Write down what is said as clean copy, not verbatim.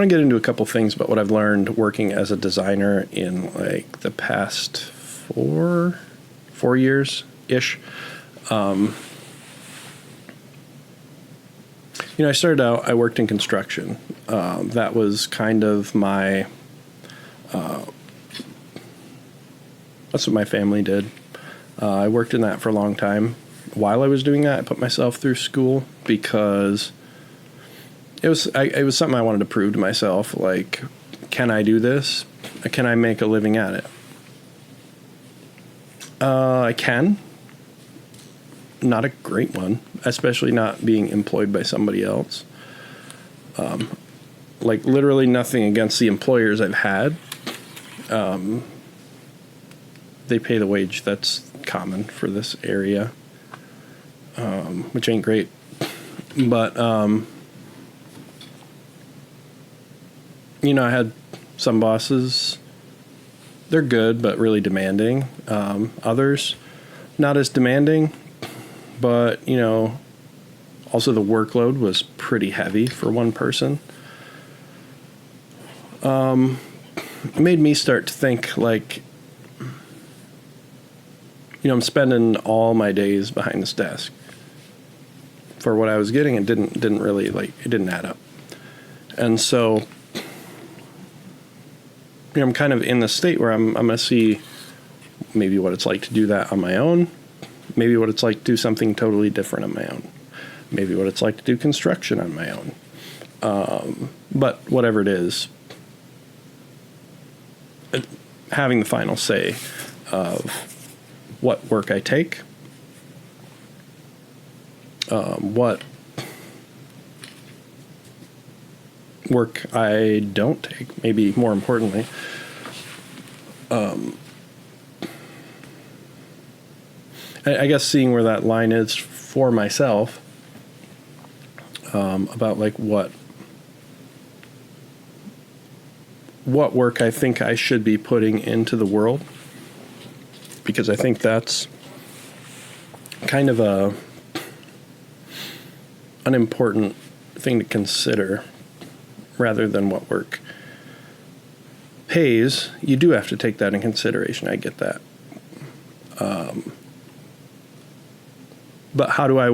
want to get into a couple things about what I've learned working as a designer in like the past four years ish. I started out, I worked in construction. That was kind of my, that's what my family did. I worked in that for a long time. While I was doing that, I put myself through school because it was something I wanted to prove to myself. Like, can I do this? Can I make a living at it? I can. Not a great one, especially not being employed by somebody else. Like, literally nothing against the employers I've had. They pay the wage that's common for this area, which ain't great. But, I had some bosses. They're good, but really demanding. Others, not as demanding, but, also the workload was pretty heavy for one person. It made me start to think, like, I'm spending all my days behind this desk for what I was getting. It didn't really, it didn't add up. And so, I'm kind of in the state where I'm going to see maybe what it's like to do that on my own, maybe what it's like to do something totally different on my own, maybe what it's like to do construction on my own. But whatever it is, having the final say of what work I take, what work I don't take, maybe more importantly. I guess seeing where that line is for myself, about like what work I think I should be putting into the world, because I think that's kind of an important thing to consider rather than what work pays. You do have to take that in consideration. I get that. But how do I